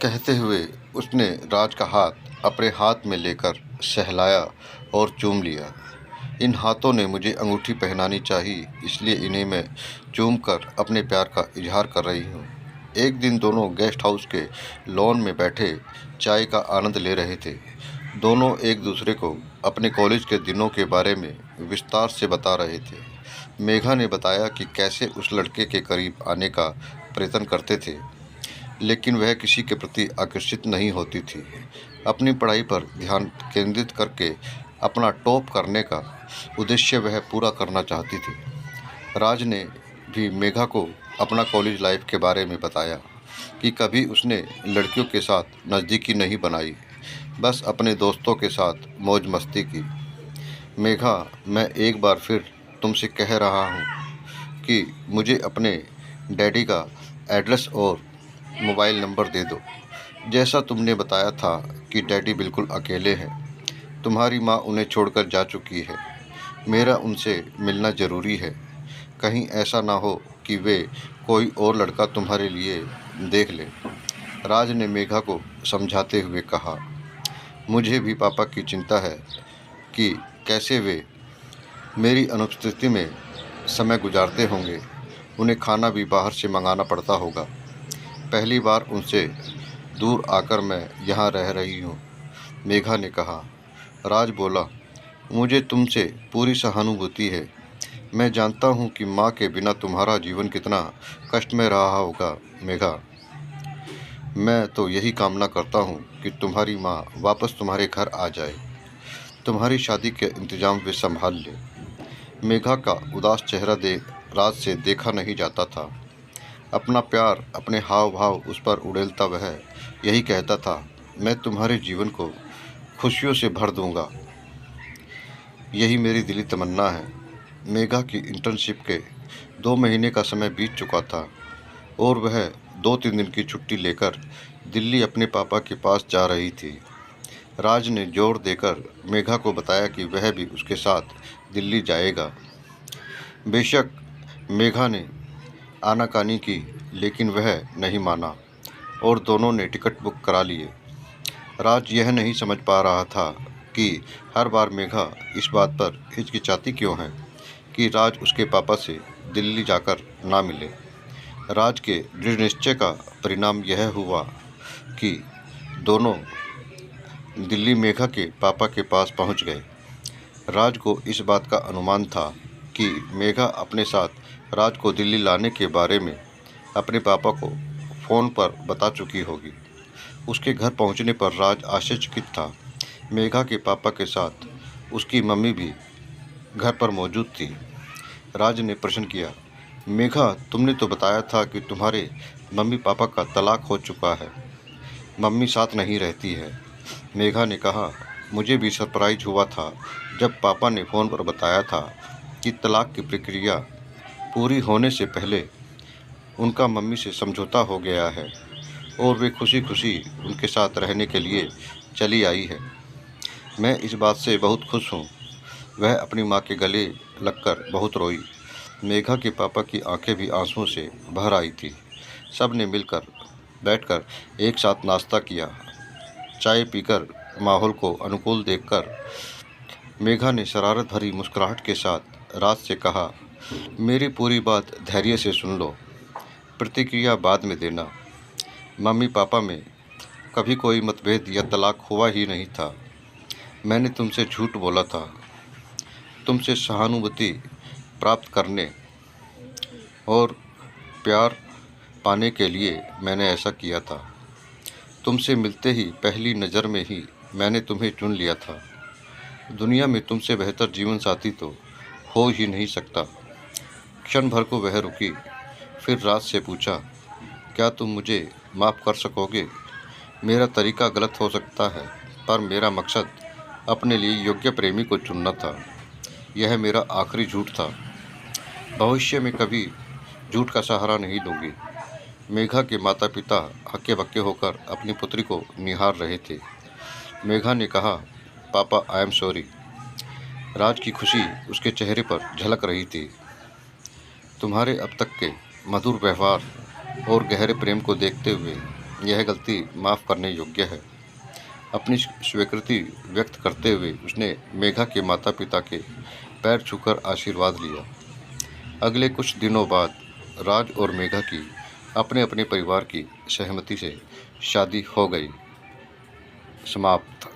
कहते हुए उसने राज का हाथ अपने हाथ में लेकर सहलाया और चूम लिया। इन हाथों ने मुझे अंगूठी पहनानी चाहिए, इसलिए इन्हें मैं चूम कर अपने प्यार का इजहार कर रही हूँ। एक दिन दोनों गेस्ट हाउस के लॉन में बैठे चाय का आनंद ले रहे थे। दोनों एक दूसरे को अपने कॉलेज के दिनों के बारे में विस्तार से बता रहे थे। मेघा ने बताया कि कैसे उस लड़के के करीब आने का प्रयत्न करते थे, लेकिन वह किसी के प्रति आकर्षित नहीं होती थी। अपनी पढ़ाई पर ध्यान केंद्रित करके अपना टॉप करने का उद्देश्य वह पूरा करना चाहती थी। राज ने भी मेघा को अपना कॉलेज लाइफ के बारे में बताया कि कभी उसने लड़कियों के साथ नज़दीकी नहीं बनाई, बस अपने दोस्तों के साथ मौज मस्ती की। मेघा, मैं एक बार फिर तुमसे कह रहा हूँ कि मुझे अपने डैडी का एड्रेस और मोबाइल नंबर दे दो। जैसा तुमने बताया था कि डैडी बिल्कुल अकेले हैं। तुम्हारी माँ उन्हें छोड़कर जा चुकी है। मेरा उनसे मिलना ज़रूरी है। कहीं ऐसा ना हो कि वे कोई और लड़का तुम्हारे लिए देख लें। राज ने मेघा को समझाते हुए कहा, मुझे भी पापा की चिंता है कि कैसे वे मेरी अनुपस्थिति में समय गुजारते होंगे। उन्हें खाना भी बाहर से मंगाना पड़ता होगा। पहली बार उनसे दूर आकर मैं यहाँ रह रही हूँ, मेघा ने कहा। राज बोला, मुझे तुमसे पूरी सहानुभूति है। मैं जानता हूँ कि माँ के बिना तुम्हारा जीवन कितना कष्टमय रहा होगा मेघा। मैं तो यही कामना करता हूँ कि तुम्हारी माँ वापस तुम्हारे घर आ जाए। तुम्हारी शादी के इंतजाम वे संभाल ले। मेघा का उदास चेहरा राज से देखा नहीं जाता था। अपना प्यार, अपने हाव भाव उस पर उड़ेलता वह यही कहता था, मैं तुम्हारे जीवन को खुशियों से भर दूंगा। यही मेरी दिली तमन्ना है। मेघा की इंटर्नशिप के 2 महीने का समय बीत चुका था और वह 2-3 दिन की छुट्टी लेकर दिल्ली अपने पापा के पास जा रही थी। राज ने जोर देकर मेघा को बताया कि वह भी उसके साथ दिल्ली जाएगा। बेशक मेघा ने आनाकानी की, लेकिन वह नहीं माना और दोनों ने टिकट बुक करा लिए। राज यह नहीं समझ पा रहा था कि हर बार मेघा इस बात पर हिचकिचाती क्यों है कि राज उसके पापा से दिल्ली जाकर ना मिले। राज के दृढ़ निश्चय का परिणाम यह हुआ कि दोनों दिल्ली मेघा के पापा के पास पहुंच गए। राज को इस बात का अनुमान था कि मेघा अपने साथ राज को दिल्ली लाने के बारे में अपने पापा को फ़ोन पर बता चुकी होगी। उसके घर पहुंचने पर राज आश्चर्यचकित था। मेघा के पापा के साथ उसकी मम्मी भी घर पर मौजूद थी। राज ने प्रश्न किया, मेघा, तुमने तो बताया था कि तुम्हारे मम्मी पापा का तलाक हो चुका है, मम्मी साथ नहीं रहती है। मेघा ने कहा, मुझे भी सरप्राइज हुआ था जब पापा ने फ़ोन पर बताया था कि तलाक की प्रक्रिया पूरी होने से पहले उनका मम्मी से समझौता हो गया है और वे खुशी खुशी उनके साथ रहने के लिए चली आई है। मैं इस बात से बहुत खुश हूँ। वह अपनी माँ के गले लगकर बहुत रोई। मेघा के पापा की आंखें भी आंसुओं से भर आई थी। सब ने मिलकर बैठकर एक साथ नाश्ता किया। चाय पीकर माहौल को अनुकूल देखकर मेघा ने शरारत भरी मुस्कुराहट के साथ राज से कहा, मेरी पूरी बात धैर्य से सुन लो, प्रतिक्रिया बाद में देना। मम्मी पापा में कभी कोई मतभेद या तलाक हुआ ही नहीं था। मैंने तुमसे झूठ बोला था। तुमसे सहानुभूति प्राप्त करने और प्यार पाने के लिए मैंने ऐसा किया था। तुमसे मिलते ही पहली नज़र में ही मैंने तुम्हें चुन लिया था। दुनिया में तुमसे बेहतर जीवन साथी तो हो ही नहीं सकता। क्षण भर को वह रुकी, फिर राज से पूछा, क्या तुम मुझे माफ़ कर सकोगे? मेरा तरीका गलत हो सकता है, पर मेरा मकसद अपने लिए योग्य प्रेमी को चुनना था। यह मेरा आखिरी झूठ था। भविष्य में कभी झूठ का सहारा नहीं लूँगी। मेघा के माता पिता हक्के बक्के होकर अपनी पुत्री को निहार रहे थे। मेघा ने कहा, पापा, आई एम सॉरी। राज की खुशी उसके चेहरे पर झलक रही थी। तुम्हारे अब तक के मधुर व्यवहार और गहरे प्रेम को देखते हुए यह गलती माफ़ करने योग्य है। अपनी स्वीकृति व्यक्त करते हुए उसने मेघा के माता पिता के पैर छूकर आशीर्वाद लिया। अगले कुछ दिनों बाद राज और मेघा की अपने अपने परिवार की सहमति से शादी हो गई। समाप्त।